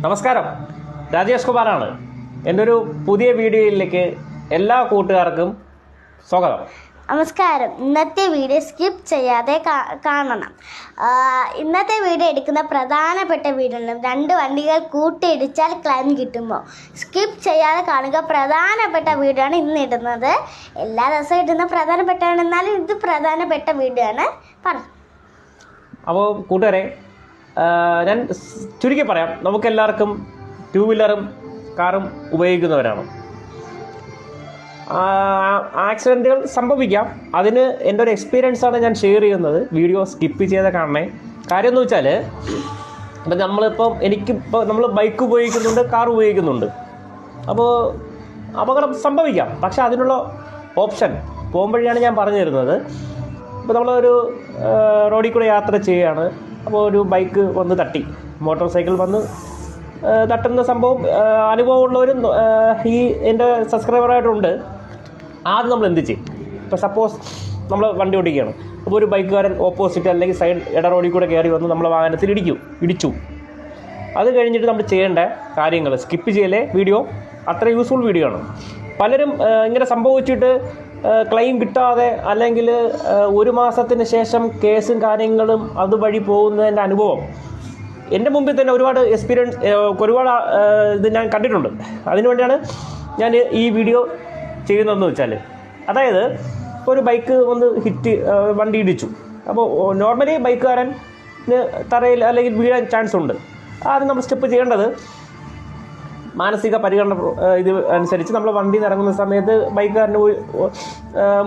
നമസ്കാരം, രാജേഷ് കുമാറാണ്. എൻ്റെ ഒരു പുതിയ വീഡിയോയിലേക്ക് എല്ലാ കൂട്ടുകാർക്കും സ്വാഗതം. നമസ്കാരം. ഇന്നത്തെ വീഡിയോ സ്കിപ്പ് ചെയ്യാതെ കാണണം. ഇന്നത്തെ വീഡിയോ എടുക്കുന്ന പ്രധാനപ്പെട്ട വീഡിയോ ആണ്. 2 വണ്ടികൾ കൂട്ടിയിടിച്ചാൽ ക്ലൈം കിട്ടുമോ? സ്കിപ്പ് ചെയ്യാതെ കാണുക. പ്രധാനപ്പെട്ട വീഡിയോ ആണ് ഇന്ന് ഇടുന്നത്. എല്ലാ ദിവസവും ഇടുന്ന പ്രധാനപ്പെട്ടാണ്, എന്നാലും ഇത് പ്രധാനപ്പെട്ട വീഡിയോ ആണ്. അപ്പോൾ കൂട്ടുകാരെ, ഞാൻ ചുരുക്കി പറയാം. നമുക്കെല്ലാവർക്കും 2 വീലറും കാറും ഉപയോഗിക്കുന്നവരാണ്. ആക്സിഡൻറ്റുകൾ സംഭവിക്കാം. അതിന് എൻ്റെ ഒരു എക്സ്പീരിയൻസാണ് ഞാൻ ഷെയർ ചെയ്യുന്നത്. വീഡിയോ സ്കിപ്പ് ചെയ്ത് കാണണേ. കാര്യം എന്ന് വെച്ചാൽ, ഇപ്പം എനിക്കിപ്പോൾ നമ്മൾ ബൈക്ക് ഉപയോഗിക്കുന്നുണ്ട്, കാർ ഉപയോഗിക്കുന്നുണ്ട്. അപ്പോൾ അപകടം സംഭവിക്കാം. പക്ഷെ അതിനുള്ള ഓപ്ഷൻ പോകുമ്പോഴാണ് ഞാൻ പറഞ്ഞു തരുന്നത്. ഇപ്പോൾ നമ്മളൊരു റോഡിൽ കൂടെ യാത്ര ചെയ്യുകയാണ്. അപ്പോൾ ഒരു ബൈക്ക് വന്ന് തട്ടി, മോട്ടോർ സൈക്കിൾ വന്ന് തട്ടുന്ന സംഭവം അനുഭവമുള്ളവരും ഈ എൻ്റെ സബ്സ്ക്രൈബറായിട്ടുണ്ട്. ആദ്യം നമ്മൾ എന്ത് ചെയ്യും? ഇപ്പോൾ സപ്പോസ് നമ്മൾ വണ്ടി ഓടിക്കുകയാണ്. അപ്പോൾ ഒരു ബൈക്കുകാരൻ ഓപ്പോസിറ്റ് അല്ലെങ്കിൽ സൈഡ് ഇട റോഡിൽ കൂടെ കയറി വന്ന് നമ്മളെ വാഹനത്തിൽ ഇടിച്ചു. അത് കഴിഞ്ഞിട്ട് നമ്മൾ ചെയ്യേണ്ട കാര്യങ്ങൾ സ്കിപ്പ് ചെയ്യലേ. വീഡിയോ അത്ര യൂസ്ഫുൾ വീഡിയോ ആണ്. പലരും ഇങ്ങനെ സംഭവിച്ചിട്ട് ക്ലെയിം കിട്ടാതെ അല്ലെങ്കിൽ 1 മാസത്തിന് ശേഷം കേസും കാര്യങ്ങളും അതുവഴി പോകുന്നതിൻ്റെ അനുഭവം എൻ്റെ മുമ്പിൽ തന്നെ ഒരുപാട് എക്സ്പീരിയൻസ്, ഒരുപാട് ഇത് ഞാൻ കണ്ടിട്ടുണ്ട്. അതിനുവേണ്ടിയാണ് ഞാൻ ഈ വീഡിയോ ചെയ്യുന്നതെന്ന് വെച്ചാൽ, അതായത് ഇപ്പോൾ ഒരു ബൈക്ക് വന്ന് വണ്ടി ഇടിച്ചു. അപ്പോൾ നോർമലി ബൈക്കുകാരന് തറയിൽ അല്ലെങ്കിൽ വീഴാൻ ചാൻസ് ഉണ്ട്. ആദ്യം നമ്മൾ സ്റ്റെപ്പ് ചെയ്യേണ്ടത്, മാനസിക പരിഗണന ഇത് അനുസരിച്ച് നമ്മൾ വണ്ടി ഇറങ്ങുന്ന സമയത്ത് ബൈക്കുകാരന്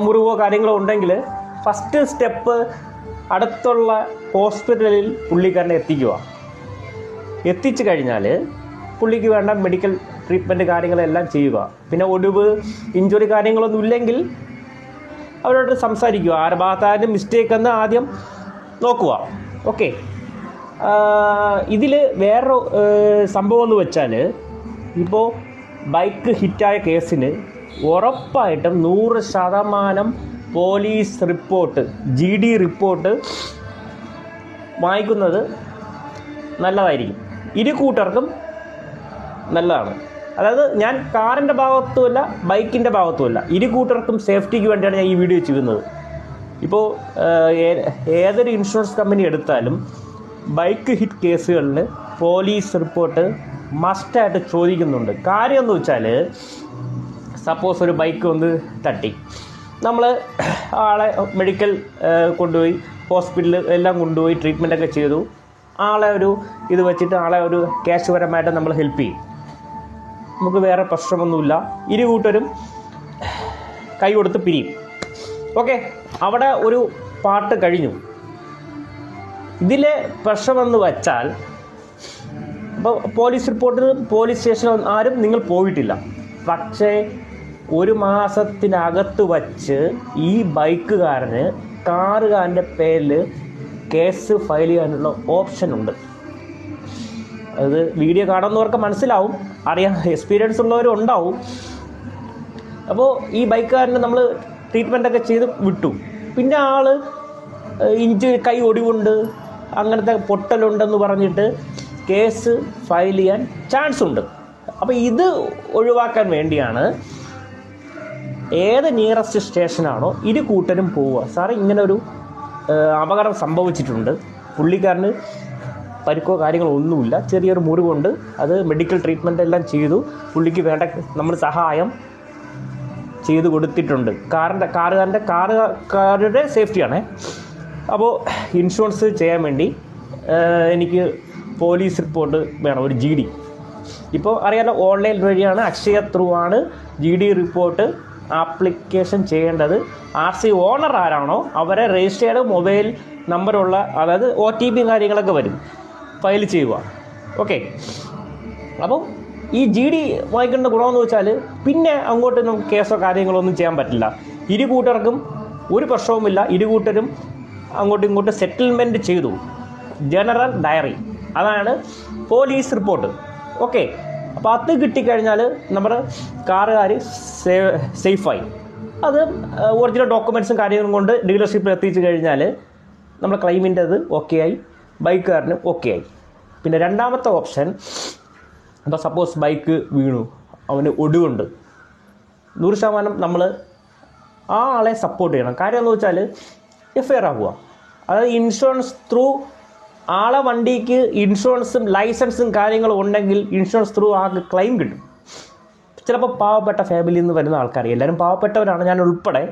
മുറിവോ കാര്യങ്ങളോ ഉണ്ടെങ്കിൽ ഫസ്റ്റ് സ്റ്റെപ്പ് അടുത്തുള്ള ഹോസ്പിറ്റലിൽ പുള്ളിക്കാരനെ എത്തിച്ചു കഴിഞ്ഞാൽ പുള്ളിക്ക് വേണ്ട മെഡിക്കൽ ട്രീറ്റ്മെൻറ്റ് കാര്യങ്ങളെല്ലാം ചെയ്യുക. പിന്നെ ഒടിവ്, ഇഞ്ചുറി കാര്യങ്ങളൊന്നും ഇല്ലെങ്കിൽ അവരോട് സംസാരിക്കുക. ആരുടെ ഭാഗത്തായാലും മിസ്റ്റേക്ക് എന്ന് ആദ്യം നോക്കുക. ഓക്കെ. ഇതിൽ വേറൊരു സംഭവം എന്ന് വെച്ചാൽ, ഇപ്പോൾ ബൈക്ക് ഹിറ്റായ കേസിന് ഉറപ്പായിട്ടും 100% പോലീസ് റിപ്പോർട്ട്, GD റിപ്പോർട്ട് വാങ്ങിക്കുന്നത് നല്ലതായിരിക്കും. കൂട്ടർക്കും നല്ലതാണ്. അതായത് ഞാൻ കാറിൻ്റെ ഭാഗത്തുമല്ല ബൈക്കിൻ്റെ ഭാഗത്തുമല്ല, കൂട്ടർക്കും സേഫ്റ്റിക്ക് വേണ്ടിയാണ് ഞാൻ ഈ വീഡിയോ ചെയ്യുന്നത്. ഇപ്പോൾ ഏതൊരു ഇൻഷുറൻസ് കമ്പനി എടുത്താലും ബൈക്ക് ഹിറ്റ് കേസുകളിൽ പോലീസ് റിപ്പോർട്ട് മസ്റ്റായിട്ട് ചോദിക്കുന്നുണ്ട്. കാര്യം എന്ന് വെച്ചാൽ, സപ്പോസ് ഒരു ബൈക്ക് വന്ന് തട്ടി, നമ്മൾ ആളെ മെഡിക്കൽ കൊണ്ടുപോയി, ഹോസ്പിറ്റലിൽ എല്ലാം കൊണ്ടുപോയി ട്രീറ്റ്മെൻറ്റൊക്കെ ചെയ്തു. ആളെ ഒരു ഇത് വെച്ചിട്ട് ആളെ ഒരു ക്യാഷ് പരമായിട്ട് നമ്മൾ ഹെൽപ്പ് ചെയ്യും. നമുക്ക് വേറെ പ്രശ്നമൊന്നുമില്ല. കൂട്ടരും കൈ കൊടുത്ത് പിരിയും. ഓക്കെ, അവിടെ ഒരു പാട്ട് കഴിഞ്ഞു. ഇതിലെ പ്രശ്നമെന്ന് വെച്ചാൽ, ഇപ്പോൾ പോലീസ് റിപ്പോർട്ടിന് പോലീസ് സ്റ്റേഷൻ ആരും നിങ്ങൾ പോയിട്ടില്ല. പക്ഷേ 1 മാസത്തിനകത്ത് വച്ച് ഈ ബൈക്കുകാരന് കാറുകാരൻ്റെ പേരിൽ കേസ് ഫയൽ ചെയ്യാനുള്ള ഓപ്ഷനുണ്ട്. അത് വീഡിയോ കാണുന്നവർക്ക് മനസ്സിലാവും, അറിയാം, എക്സ്പീരിയൻസ് ഉള്ളവരും ഉണ്ടാവും. അപ്പോൾ ഈ ബൈക്കുകാരന് നമ്മൾ ട്രീറ്റ്മെൻറ്റൊക്കെ ചെയ്ത് വിട്ടു. പിന്നെ ആൾ കൈ ഒടിവുണ്ട്, അങ്ങനത്തെ പൊട്ടലുണ്ടെന്ന് പറഞ്ഞിട്ട് കേസ് ഫയൽ ചെയ്യാൻ ചാൻസ് ഉണ്ട്. അപ്പോൾ ഇത് ഒഴിവാക്കാൻ വേണ്ടിയാണ് ഏത് നിയറസ്റ്റ് സ്റ്റേഷനാണോ കൂട്ടരും പോവുക. സാറേ, ഇങ്ങനെ ഒരു അപകടം സംഭവിച്ചിട്ടുണ്ട്, പുള്ളിക്കാരന് പരിക്കോ കാര്യങ്ങളോ ഒന്നുമില്ല, ചെറിയൊരു മുറിവുണ്ട്, അത് മെഡിക്കൽ ട്രീറ്റ്മെൻ്റ് എല്ലാം ചെയ്തു, പുള്ളിക്ക് വേണ്ട നമ്മൾ സഹായം ചെയ്തു കൊടുത്തിട്ടുണ്ട്. കാറുകാരുടെ സേഫ്റ്റിയാണ്. അപ്പോൾ ഇൻഷുറൻസ് ചെയ്യാൻ വേണ്ടി എനിക്ക് പോലീസ് റിപ്പോർട്ട് വേണം, ഒരു GD. ഇപ്പോൾ അറിയാലോ, ഓൺലൈൻ വഴിയാണ്, അക്ഷയ ത്രൂ ആണ് GD റിപ്പോർട്ട് ആപ്ലിക്കേഷൻ ചെയ്യേണ്ടത്. RC ഓണർ ആരാണോ അവരെ രജിസ്റ്റേർഡ് മൊബൈൽ നമ്പറുള്ള, അതായത് OTP കാര്യങ്ങളൊക്കെ വരും, ഫയൽ ചെയ്യുക. ഓക്കെ. അപ്പം ഈ GD വാങ്ങിക്കേണ്ട ഗുണമെന്ന് വെച്ചാൽ, പിന്നെ അങ്ങോട്ട് നമുക്ക് കേസോ കാര്യങ്ങളോ ഒന്നും ചെയ്യാൻ പറ്റില്ല. കൂട്ടർക്കും ഒരു പ്രശ്നവുമില്ല. കൂട്ടരും അങ്ങോട്ടും ഇങ്ങോട്ടും സെറ്റിൽമെൻറ്റ് ചെയ്തു. ജനറൽ ഡയറി, അതാണ് പോലീസ് റിപ്പോർട്ട്. ഓക്കെ. അപ്പോൾ അത് കിട്ടിക്കഴിഞ്ഞാൽ നമ്മുടെ കാറുകാർ സേഫായി. അത് ഒറിജിനൽ ഡോക്യുമെൻറ്റ്സും കാര്യങ്ങളും കൊണ്ട് ഡീലർഷിപ്പിൽ എത്തിച്ചു കഴിഞ്ഞാൽ നമ്മുടെ ക്ലെയിമിൻ്റെ അത് ഓക്കെ ആയി, ബൈക്കുകാരനും ഓക്കെ ആയി. പിന്നെ രണ്ടാമത്തെ ഓപ്ഷൻ, ഇപ്പോൾ സപ്പോസ് ബൈക്ക് വീണു, അവന് ഒടിവുണ്ട്, 100% നമ്മൾ ആ ആളെ സപ്പോർട്ട് ചെയ്യണം. കാര്യം എന്ന് വെച്ചാൽ എഫ്ഐആർ ആവുക, അതായത് ഇൻഷുറൻസ് ത്രൂ ആളെ വണ്ടിക്ക് ഇൻഷുറൻസും ലൈസൻസും കാര്യങ്ങളും ഉണ്ടെങ്കിൽ ഇൻഷുറൻസ് ത്രൂ ആൾക്ക് ക്ലെയിം കിട്ടും. ചിലപ്പോൾ പാവപ്പെട്ട ഫാമിലിയിൽ നിന്ന് വരുന്ന ആൾക്കാർ, എല്ലാവരും പാവപ്പെട്ടവരാണ്, ഞാൻ ഉൾപ്പെടെ,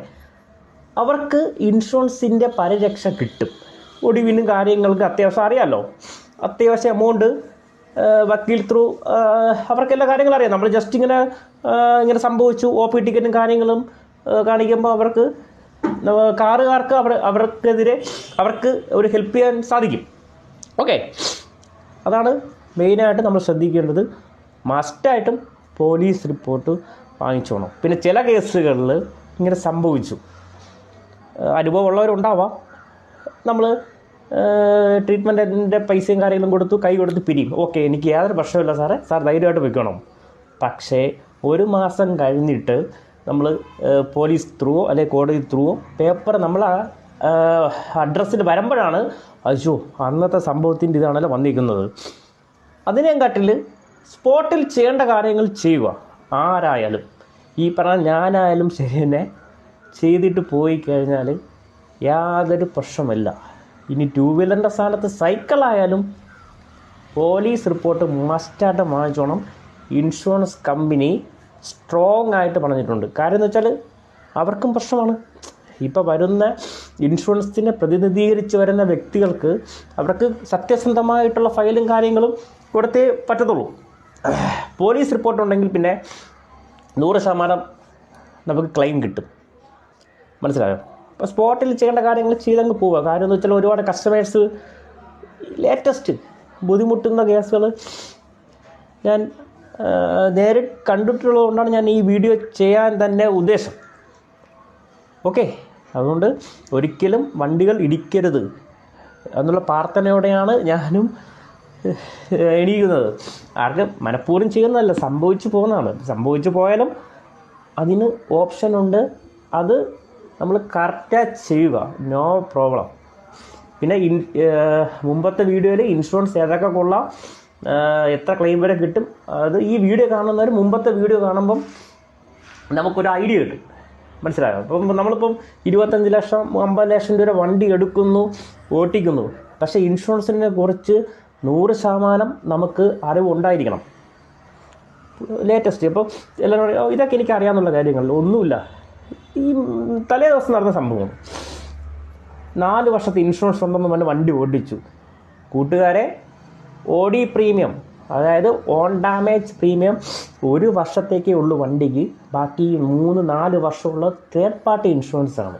അവർക്ക് ഇൻഷുറൻസിൻ്റെ പരിരക്ഷ കിട്ടും. ഒടിവിനും കാര്യങ്ങൾക്ക് അത്യാവശ്യം അറിയാമല്ലോ, അത്യാവശ്യം എമൗണ്ട് വക്കീൽ ത്രൂ അവർക്കെല്ലാ കാര്യങ്ങളും അറിയാം. നമ്മൾ ജസ്റ്റ് ഇങ്ങനെ സംഭവിച്ചു OP ടിക്കറ്റും കാര്യങ്ങളും കാണിക്കുമ്പോൾ അവർക്ക് കാറുകാർക്ക് അവർക്കെതിരെ അവർക്ക് ഒരു ഹെൽപ്പ് ചെയ്യാൻ സാധിക്കും. ഓക്കെ, അതാണ് മെയിനായിട്ട് നമ്മൾ ശ്രദ്ധിക്കേണ്ടത്. മസ്റ്റായിട്ടും പോലീസ് റിപ്പോർട്ട് വാങ്ങിച്ചോണം. പിന്നെ ചില കേസുകളിൽ ഇങ്ങനെ സംഭവിച്ചു, അനുഭവമുള്ളവരുണ്ടാവാം, നമ്മൾ ട്രീറ്റ്മെൻറ്റിൻ്റെ പൈസയും കാര്യങ്ങളും കൊടുത്തു, കൈ കൊടുത്ത് പിരിയും. ഓക്കെ, എനിക്ക് യാതൊരു പ്രശ്നമില്ല സാറേ, സാർ ധൈര്യമായിട്ട് വെക്കണം. പക്ഷേ 1 മാസം കഴിഞ്ഞിട്ട് നമ്മൾ പോലീസ് ത്രൂവോ അല്ലെങ്കിൽ കോടതി ത്രൂവോ പേപ്പർ നമ്മൾ അഡ്രസ്സിൽ വരുമ്പോഴാണ് അയ്യോ അന്നത്തെ സംഭവത്തിൻ്റെ ഇതാണല്ലോ വന്നിരിക്കുന്നത്. അതിനെക്കാട്ടിൽ സ്പോട്ടിൽ ചെയ്യേണ്ട കാര്യങ്ങൾ ചെയ്യുക. ആരായാലും, ഈ പറഞ്ഞ ഞാനായാലും ശരി തന്നെ, ചെയ്തിട്ട് പോയി കഴിഞ്ഞാൽ യാതൊരു പ്രശ്നമില്ല. ഇനി 2 വീലറിൻ്റെ സ്ഥാനത്ത് സൈക്കിളായാലും പോലീസ് റിപ്പോർട്ട് മസ്റ്റായിട്ട് വാങ്ങിച്ചോണം. ഇൻഷുറൻസ് കമ്പനി സ്ട്രോങ് ആയിട്ട് പറഞ്ഞിട്ടുണ്ട്. കാര്യം എന്ന് വെച്ചാൽ അവർക്കും പ്രശ്നമാണ്. ഇപ്പോൾ വരുന്ന ഇൻഷുറൻസിനെ പ്രതിനിധീകരിച്ച് വരുന്ന വ്യക്തികൾക്ക് അവർക്ക് സത്യസന്ധമായിട്ടുള്ള ഫയലും കാര്യങ്ങളും കൊടുത്തേ പറ്റത്തുള്ളൂ. പോലീസ് റിപ്പോർട്ട് ഉണ്ടെങ്കിൽ പിന്നെ 100% നമുക്ക് ക്ലെയിം കിട്ടും. മനസ്സിലായോ? അപ്പോൾ സ്പോട്ടിൽ ചെയ്യേണ്ട കാര്യങ്ങൾ ചെയ്തങ്ങ് പോവുക. കാര്യം എന്ന് വെച്ചാൽ ഒരുപാട് കസ്റ്റമേഴ്സ് ലേറ്റസ്റ്റ് ബുദ്ധിമുട്ടുന്ന കേസുകൾ ഞാൻ നേരിട്ട് കണ്ടിട്ടുള്ളതുകൊണ്ടാണ് ഞാൻ ഈ വീഡിയോ ചെയ്യാൻ തന്നെ ഉദ്ദേശം. ഓക്കെ, അതുകൊണ്ട് ഒരിക്കലും വണ്ടികൾ ഇടിക്കരുത് എന്നുള്ള പ്രാർത്ഥനയോടെയാണ് ഞാനും എണീക്കുന്നത്. ആർക്കും മനഃപൂർവ്വം ചെയ്യുന്നതല്ല, സംഭവിച്ചു പോകുന്നതാണ്. സംഭവിച്ചു പോയാലും അതിന് ഓപ്ഷനുണ്ട്, അത് നമ്മൾ കറക്റ്റായി ചെയ്യുക, നോ പ്രോബ്ലം. പിന്നെ മുമ്പത്തെ വീഡിയോയിൽ ഇൻഷുറൻസ് ഏതൊക്കെ കൊള്ളാം, എത്ര ക്ലെയിം വരെ കിട്ടും, അത് ഈ വീഡിയോ കാണുന്നവർ മുമ്പത്തെ വീഡിയോ കാണുമ്പം നമുക്കൊരു ഐഡിയ കിട്ടും. മനസ്സിലായോ? അപ്പം നമ്മളിപ്പം 25 ലക്ഷം 50 ലക്ഷം രൂപ വണ്ടി എടുക്കുന്നു, ഓട്ടിക്കുന്നു. പക്ഷേ ഇൻഷുറൻസിനെ കുറിച്ച് 100% നമുക്ക് അറിവുണ്ടായിരിക്കണം. ലേറ്റസ്റ്റ് ഇപ്പോൾ എല്ലാവരും ഇതൊക്കെ എനിക്ക് അറിയാമെന്നുള്ള കാര്യങ്ങളിൽ ഒന്നുമില്ല. ഈ തലേ ദിവസം നടന്ന സംഭവം, 4 വർഷത്തെ ഇൻഷുറൻസ് ഉണ്ടെന്ന് പറഞ്ഞ് വണ്ടി ഓടിച്ചു. കൂട്ടുകാരെ, OD പ്രീമിയം, അതായത് ഓൺ ഡാമേജ് പ്രീമിയം 1 വർഷത്തേക്കേ ഉള്ളൂ വണ്ടിക്ക്. ബാക്കി 3-4 വർഷമുള്ള തേർഡ് പാർട്ടി ഇൻഷുറൻസ് ആണ്.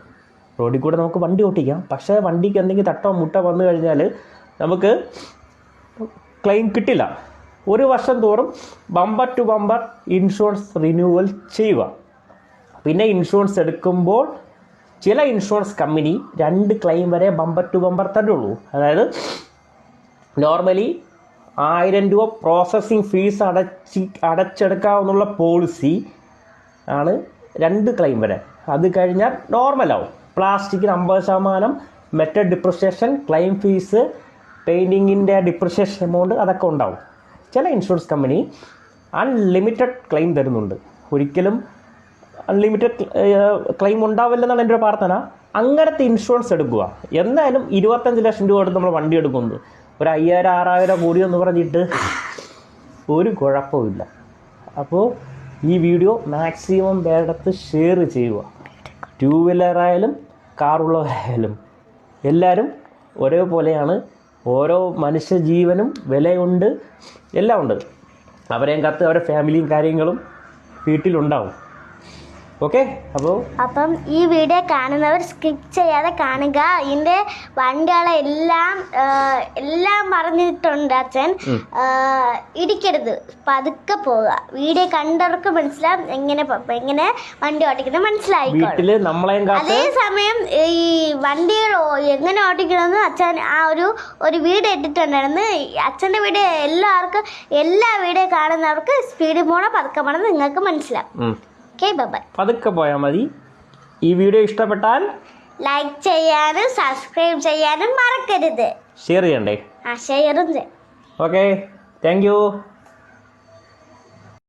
റോഡിൽ കൂടെ നമുക്ക് വണ്ടി ഓട്ടിക്കാം, പക്ഷേ വണ്ടിക്ക് എന്തെങ്കിലും തട്ടോ മുട്ടോ വന്നു കഴിഞ്ഞാൽ നമുക്ക് ക്ലെയിം കിട്ടില്ല. 1 വർഷം തോറും bumper to bumper insurance renewal ചെയ്യുക. പിന്നെ ഇൻഷുറൻസ് എടുക്കുമ്പോൾ ചില ഇൻഷുറൻസ് കമ്പനി 2 ക്ലെയിം വരെ ബമ്പർ ടു ബമ്പർ തരുള്ളൂ. അതായത് നോർമലി 1000 രൂപ പ്രോസസ്സിങ് ഫീസ് അടച്ചെടുക്കാവുന്നുള്ള പോളിസി ആണ് 2 ക്ലെയിം വരെ. അത് കഴിഞ്ഞാൽ നോർമലാവും. പ്ലാസ്റ്റിക്കിന് 50%, മെറ്റൽ ഡിപ്രിസിയേഷൻ, ക്ലെയിം ഫീസ്, പെയിൻറ്റിങ്ങിൻ്റെ ഡിപ്രിസിയേഷൻ എമൗണ്ട് അതൊക്കെ ഉണ്ടാവും. ചില ഇൻഷുറൻസ് കമ്പനി അൺലിമിറ്റഡ് ക്ലെയിം തരുന്നുണ്ട്. ഒരിക്കലും അൺലിമിറ്റഡ് ക്ലെയിം ഉണ്ടാവില്ലെന്നാണ് എൻ്റെ ഒരു പ്രാർത്ഥന. അങ്ങനത്തെ ഇൻഷുറൻസ് എടുക്കുക. എന്തായാലും 25 ലക്ഷം രൂപ എടുത്ത് നമ്മൾ വണ്ടി എടുക്കുന്നത്, ഒരു 5000-6000 കൂടിയെന്ന് പറഞ്ഞിട്ട് ഒരു കുഴപ്പമില്ല. അപ്പോൾ ഈ വീഡിയോ മാക്സിമം പേരടുത്ത് ഷെയർ ചെയ്യുക. 2 വീലറായാലും കാറുള്ളവരായാലും എല്ലാവരും ഒരേപോലെയാണ്. ഓരോ മനുഷ്യജീവനും വിലയുണ്ട്, എല്ലാം ഉണ്ട്. അവരെയും കത്ത് അവരുടെ ഫാമിലിയും കാര്യങ്ങളും വീട്ടിലുണ്ടാവും. ഓക്കെ, അപ്പം ഈ വീഡിയോ കാണുന്നവർ സ്കിപ്പ് ചെയ്യാതെ കാണുക. ഇതിൻ്റെ വണ്ടികളെ എല്ലാം പറഞ്ഞിട്ടുണ്ട് അച്ഛൻ. ഇടിക്കരുത്, പതുക്കെ പോവുക. വീഡിയോ കണ്ടവർക്ക് മനസ്സിലാവും എങ്ങനെ വണ്ടി ഓടിക്കുന്നത് മനസ്സിലായിക്കോളും. അതേസമയം ഈ വണ്ടികൾ എങ്ങനെ ഓടിക്കണമെന്ന് അച്ഛൻ ഒരു വീഡിയോ ഇട്ടിട്ടുണ്ടായിരുന്നു. അച്ഛൻ്റെ വീഡിയോ എല്ലാ വീഡിയോ കാണുന്നവർക്ക് സ്പീഡ് പോണോ പതുക്കെ പോണോ നിങ്ങൾക്ക് മനസ്സിലാവും. പതുക്കെ പോയാൽ മതി. ഈ വീഡിയോ ഇഷ്ടപ്പെട്ടാൽ ലൈക്ക് ചെയ്യാനും സബ്സ്ക്രൈബ് ചെയ്യാനും മറക്കരുത്. ഷെയർ ചെയ്യണ്ടേ? ഷെയറും ചെയ്യാം. Okay, thank you.